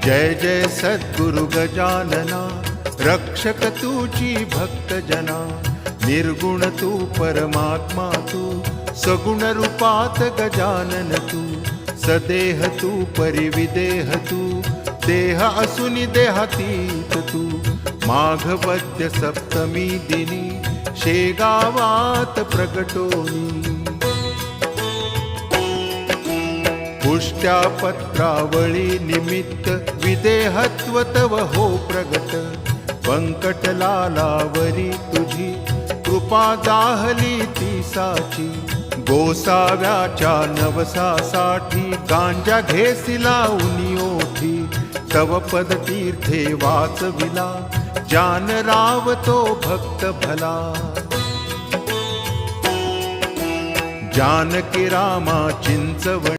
जय जय सद्गुरु गजानना, रक्षक तुझी भक्त जना। निर्गुण तू परमात्मा तू, सगुण रूपात गजानन तू। सदेह तू परिविदेह तू, देह असुनि देहातीत तू। माघवद्य सप्तमी दिनी, शेगावात प्रगटोनी। पुष्ट्या पत्रावळी निमित्त, विदेहत्व तव हो प्रगट। व्यंकटलालावरी तुझी, कृपा जाहली ती साची। गोसाव्याच्या नवसासाठी, गांजा घेसिला उनी ओठी। तव पद तीर्थे वाचविला, जान राव तो भक्त भला। जानकी रामा चिंचवणी।